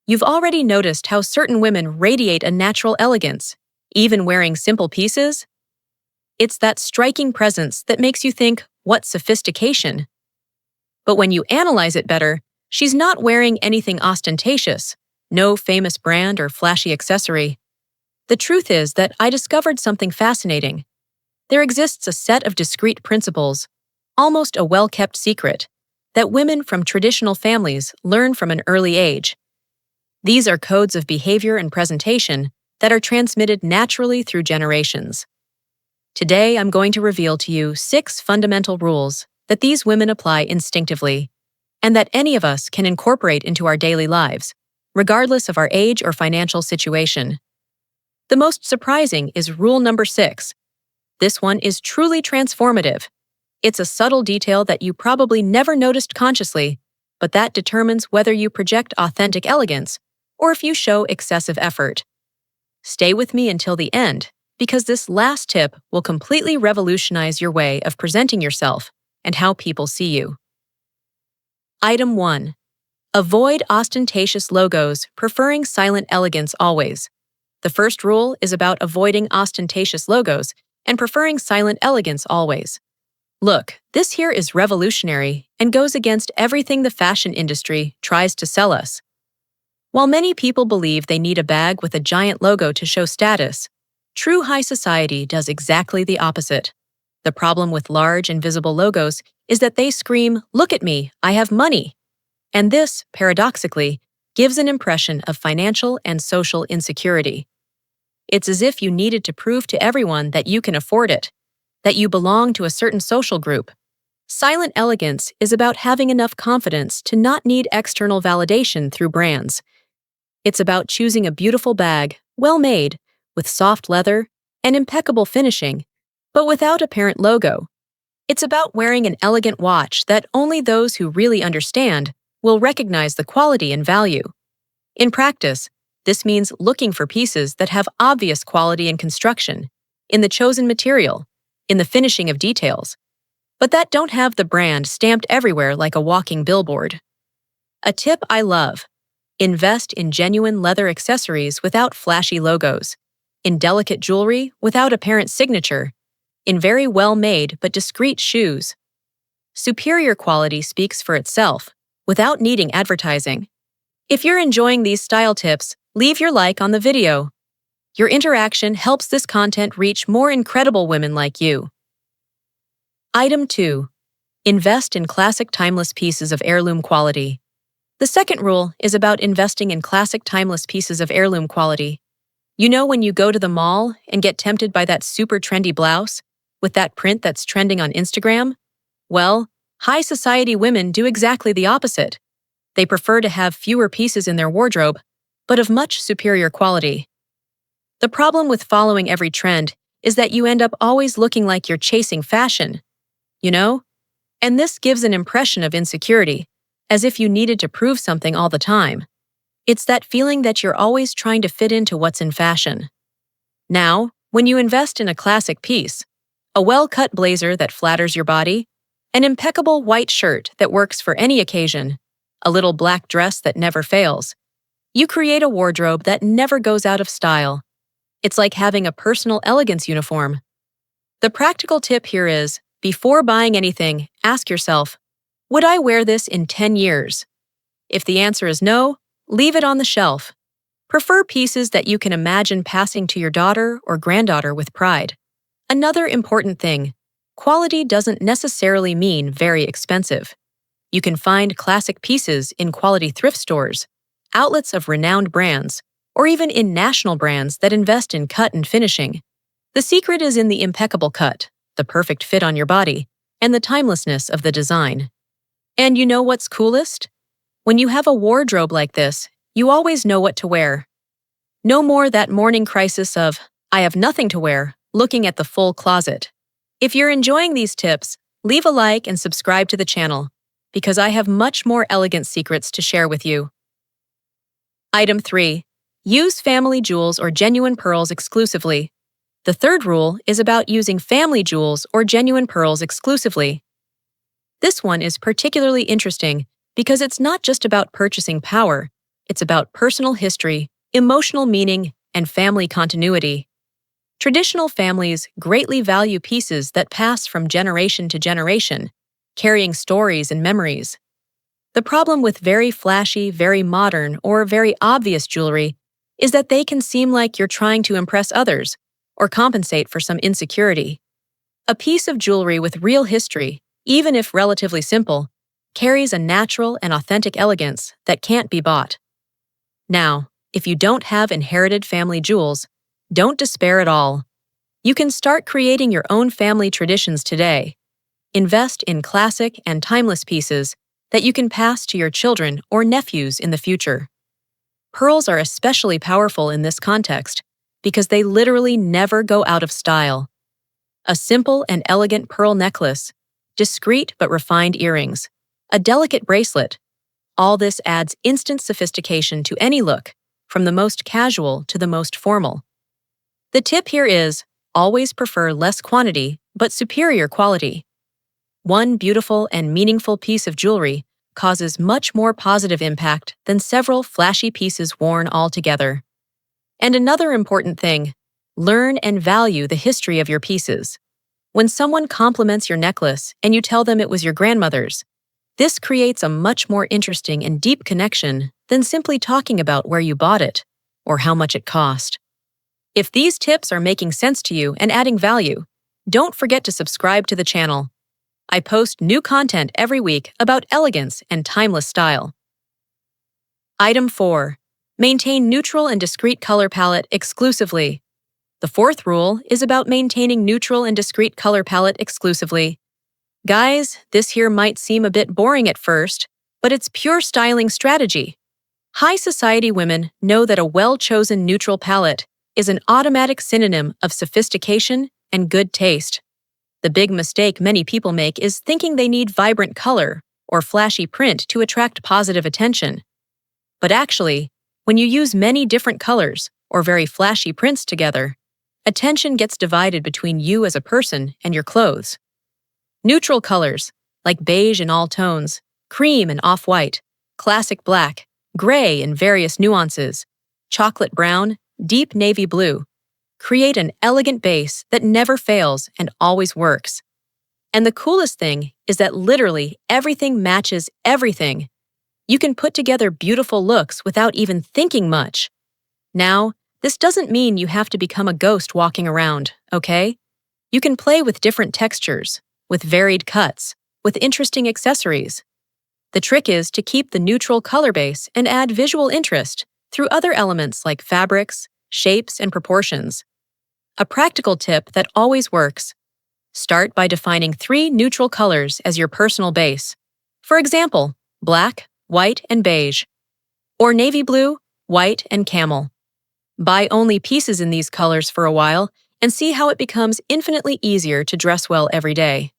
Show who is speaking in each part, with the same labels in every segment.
Speaker 1: You've already noticed how certain women radiate a natural elegance, even wearing simple pieces? It's that striking presence that makes you think, what sophistication? But when you analyze it better, she's not wearing anything ostentatious, no famous brand or flashy accessory. The truth is that I discovered something fascinating. There exists a set of discreet principles, almost a well-kept secret, that women from traditional families learn from an early age. These are codes of behavior and presentation that are transmitted naturally through generations. Today, I'm going to reveal to you 6 fundamental rules that these women apply instinctively, and that any of us can incorporate into our daily lives, regardless of our age or financial situation. The most surprising is rule number 6. This one is truly transformative. It's a subtle detail that you probably never noticed consciously, but that determines whether you project authentic elegance or if you show excessive effort. Stay with me until the end, because this last tip will completely revolutionize your way of presenting yourself and how people see you. Item 1. Avoid ostentatious logos, preferring silent elegance always. The first rule is about avoiding ostentatious logos and preferring silent elegance always. Look, this here is revolutionary and goes against everything the fashion industry tries to sell us. While many people believe they need a bag with a giant logo to show status, true high society does exactly the opposite. The problem with large and visible logos is that they scream, "Look at me, I have money." And this, paradoxically, gives an impression of financial and social insecurity. It's as if you needed to prove to everyone that you can afford it, that you belong to a certain social group. Silent elegance is about having enough confidence to not need external validation through brands. It's about choosing a beautiful bag, well-made, with soft leather and impeccable finishing, but without apparent logo. It's about wearing an elegant watch that only those who really understand will recognize the quality and value. In practice, this means looking for pieces that have obvious quality and construction, in the chosen material, in the finishing of details, but that don't have the brand stamped everywhere like a walking billboard. A tip I love: invest in genuine leather accessories without flashy logos, in delicate jewelry without apparent signature, in very well-made but discreet shoes. Superior quality speaks for itself, without needing advertising. If you're enjoying these style tips, leave your like on the video. Your interaction helps this content reach more incredible women like you. Item 2. Invest in classic timeless pieces of heirloom quality. The second rule is about investing in classic timeless pieces of heirloom quality. You know when you go to the mall and get tempted by that super trendy blouse with that print that's trending on Instagram? Well, high society women do exactly the opposite. They prefer to have fewer pieces in their wardrobe, but of much superior quality. The problem with following every trend is that you end up always looking like you're chasing fashion, you know? And this gives an impression of insecurity, as if you needed to prove something all the time. It's that feeling that you're always trying to fit into what's in fashion. Now, when you invest in a classic piece, a well-cut blazer that flatters your body, an impeccable white shirt that works for any occasion, a little black dress that never fails, you create a wardrobe that never goes out of style. It's like having a personal elegance uniform. The practical tip here is, before buying anything, ask yourself, would I wear this in 10 years? If the answer is no, leave it on the shelf. Prefer pieces that you can imagine passing to your daughter or granddaughter with pride. Another important thing: quality doesn't necessarily mean very expensive. You can find classic pieces in quality thrift stores, outlets of renowned brands, or even in national brands that invest in cut and finishing. The secret is in the impeccable cut, the perfect fit on your body, and the timelessness of the design. And you know what's coolest? When you have a wardrobe like this, you always know what to wear. No more that morning crisis of, "I have nothing to wear," looking at the full closet. If you're enjoying these tips, leave a like and subscribe to the channel, because I have much more elegant secrets to share with you. Item 3. Use family jewels or genuine pearls exclusively. The third rule is about using family jewels or genuine pearls exclusively. This one is particularly interesting because it's not just about purchasing power, It's about personal history, emotional meaning, and family continuity. Traditional families greatly value pieces that pass from generation to generation, carrying stories and memories. The problem with very flashy, very modern, or very obvious jewelry is that they can seem like you're trying to impress others or compensate for some insecurity. A piece of jewelry with real history, even if relatively simple, carries a natural and authentic elegance that can't be bought. Now, if you don't have inherited family jewels, don't despair at all. You can start creating your own family traditions today. Invest in classic and timeless pieces that you can pass to your children or nephews in the future. Pearls are especially powerful in this context because they literally never go out of style. A simple and elegant pearl necklace, discreet but refined earrings, a delicate bracelet, all this adds instant sophistication to any look, from the most casual to the most formal. The tip here is, always prefer less quantity but superior quality. One beautiful and meaningful piece of jewelry causes much more positive impact than several flashy pieces worn all together. And another important thing, learn and value the history of your pieces. When someone compliments your necklace and you tell them it was your grandmother's, this creates a much more interesting and deep connection than simply talking about where you bought it or how much it cost. If these tips are making sense to you and adding value, don't forget to subscribe to the channel. I post new content every week about elegance and timeless style. Item 4. Maintain neutral and discreet color palette exclusively. The fourth rule is about maintaining neutral and discreet color palette exclusively. Guys, this here might seem a bit boring at first, but it's pure styling strategy. High society women know that a well-chosen neutral palette is an automatic synonym of sophistication and good taste. The big mistake many people make is thinking they need vibrant color or flashy print to attract positive attention. But actually, when you use many different colors or very flashy prints together, attention gets divided between you as a person and your clothes. Neutral colors, like beige in all tones, cream and off-white, classic black, gray in various nuances, chocolate brown, deep navy blue, create an elegant base that never fails and always works. And the coolest thing is that literally everything matches everything. You can put together beautiful looks without even thinking much. Now, this doesn't mean you have to become a ghost walking around, okay? You can play with different textures, with varied cuts, with interesting accessories. The trick is to keep the neutral color base and add visual interest through other elements like fabrics, shapes, and proportions. A practical tip that always works. Start by defining 3 neutral colors as your personal base. For example, black, white, and beige. Or navy blue, white, and camel. Buy only pieces in these colors for a while and see how it becomes infinitely easier to dress well every day.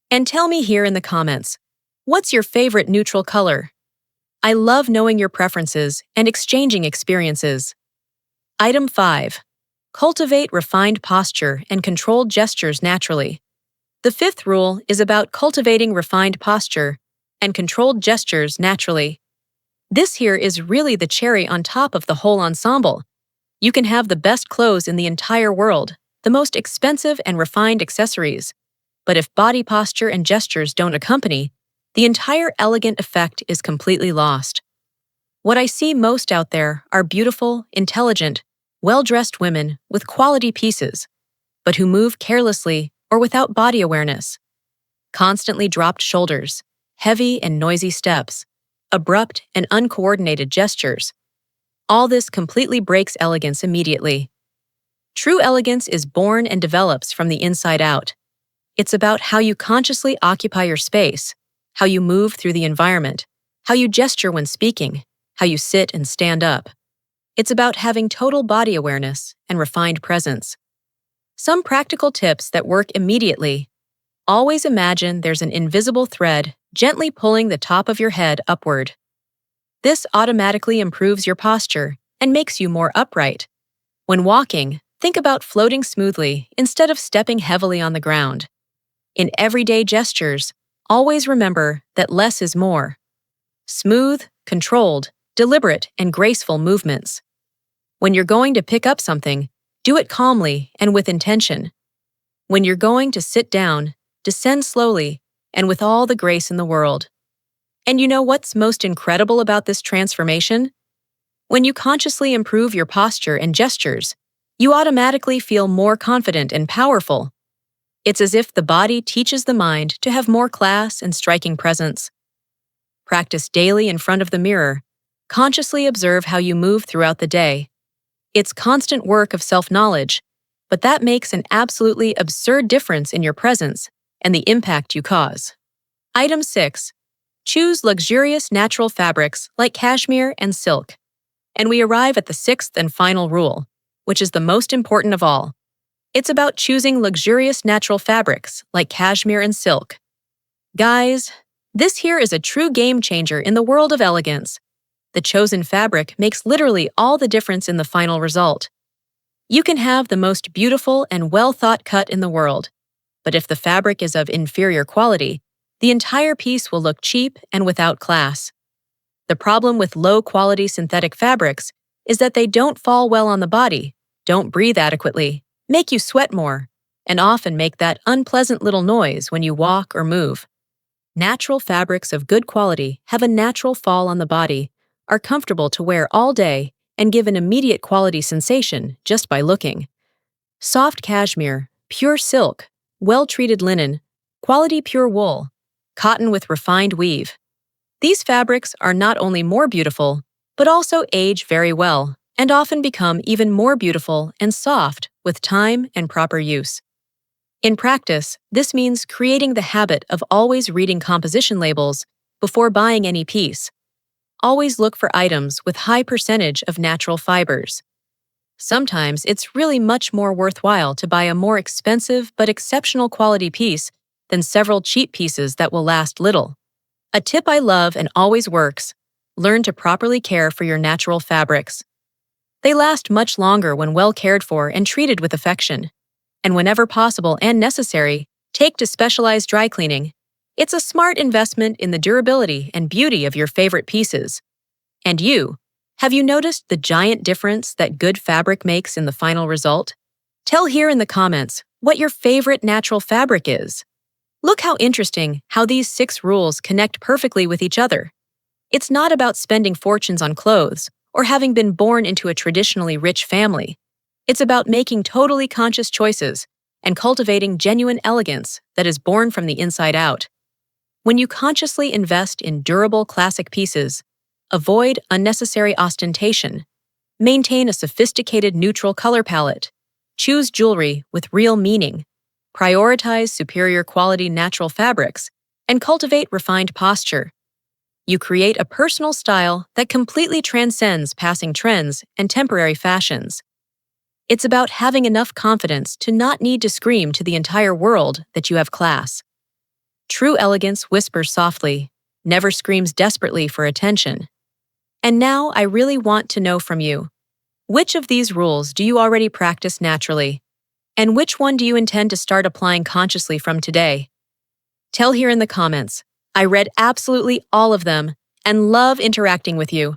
Speaker 1: And tell me here in the comments, what's your favorite neutral color? I love knowing your preferences and exchanging experiences. Item 5. Cultivate refined posture and controlled gestures naturally. The 5th rule is about cultivating refined posture and controlled gestures naturally. This here is really the cherry on top of the whole ensemble. You can have the best clothes in the entire world, the most expensive and refined accessories. But if body posture and gestures don't accompany, the entire elegant effect is completely lost. What I see most out there are beautiful, intelligent, well-dressed women with quality pieces, but who move carelessly or without body awareness. Constantly dropped shoulders, heavy and noisy steps, abrupt and uncoordinated gestures. All this completely breaks elegance immediately. True elegance is born and develops from the inside out. It's about how you consciously occupy your space, how you move through the environment, how you gesture when speaking, how you sit and stand up. It's about having total body awareness and refined presence. Some practical tips that work immediately. Always imagine there's an invisible thread gently pulling the top of your head upward. This automatically improves your posture and makes you more upright. When walking, think about floating smoothly instead of stepping heavily on the ground. In everyday gestures, always remember that less is more. Smooth, controlled, deliberate, and graceful movements. When you're going to pick up something, do it calmly and with intention. When you're going to sit down, descend slowly and with all the grace in the world. And you know what's most incredible about this transformation? When you consciously improve your posture and gestures, you automatically feel more confident and powerful. It's as if the body teaches the mind to have more class and striking presence. Practice daily in front of the mirror. Consciously observe how you move throughout the day. It's constant work of self-knowledge, but that makes an absolutely absurd difference in your presence and the impact you cause. Item 6. Choose luxurious natural fabrics like cashmere and silk. And we arrive at the sixth and final rule, which is the most important of all. It's about choosing luxurious natural fabrics like cashmere and silk. Guys, this here is a true game changer in the world of elegance. The chosen fabric makes literally all the difference in the final result. You can have the most beautiful and well-thought cut in the world, but if the fabric is of inferior quality, the entire piece will look cheap and without class. The problem with low-quality synthetic fabrics is that they don't fall well on the body, don't breathe adequately, make you sweat more, and often make that unpleasant little noise when you walk or move. Natural fabrics of good quality have a natural fall on the body, are comfortable to wear all day, and give an immediate quality sensation just by looking. Soft cashmere, pure silk, well-treated linen, quality pure wool, cotton with refined weave. These fabrics are not only more beautiful, but also age very well and often become even more beautiful and soft with time and proper use. In practice, this means creating the habit of always reading composition labels before buying any piece. Always look for items with high percentage of natural fibers. Sometimes it's really much more worthwhile to buy a more expensive but exceptional quality piece than several cheap pieces that will last little. A tip I love and always works: learn to properly care for your natural fabrics. They last much longer when well cared for and treated with affection. And whenever possible and necessary, take to specialized dry cleaning. It's a smart investment in the durability and beauty of your favorite pieces. And you, have you noticed the giant difference that good fabric makes in the final result? Tell here in the comments what your favorite natural fabric is. Look how interesting how these 6 rules connect perfectly with each other. It's not about spending fortunes on clothes or having been born into a traditionally rich family. It's about making totally conscious choices and cultivating genuine elegance that is born from the inside out. When you consciously invest in durable classic pieces, avoid unnecessary ostentation, maintain a sophisticated neutral color palette, choose jewelry with real meaning, prioritize superior quality natural fabrics, and cultivate refined posture, you create a personal style that completely transcends passing trends and temporary fashions. It's about having enough confidence to not need to scream to the entire world that you have class. True elegance whispers softly, never screams desperately for attention. And now I really want to know from you, which of these rules do you already practice naturally? And which one do you intend to start applying consciously from today? Tell here in the comments. I read absolutely all of them and love interacting with you.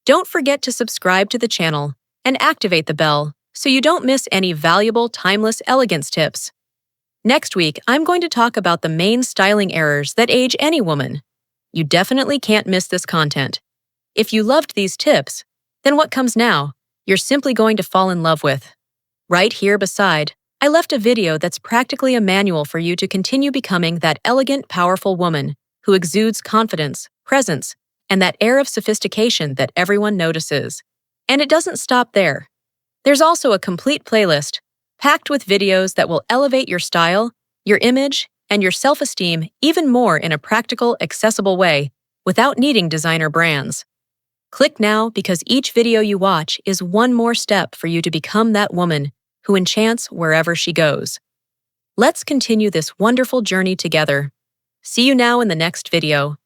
Speaker 1: Don't forget to subscribe to the channel and activate the bell so you don't miss any valuable, timeless elegance tips. Next week, I'm going to talk about the main styling errors that age any woman. You definitely can't miss this content. If you loved these tips, then what comes now, you're simply going to fall in love with. Right here beside, I left a video that's practically a manual for you to continue becoming that elegant, powerful woman who exudes confidence, presence, and that air of sophistication that everyone notices. And it doesn't stop there. There's also a complete playlist packed with videos that will elevate your style, your image, and your self-esteem even more in a practical, accessible way without needing designer brands. Click now because each video you watch is one more step for you to become that woman who enchants wherever she goes. Let's continue this wonderful journey together. See you now in the next video.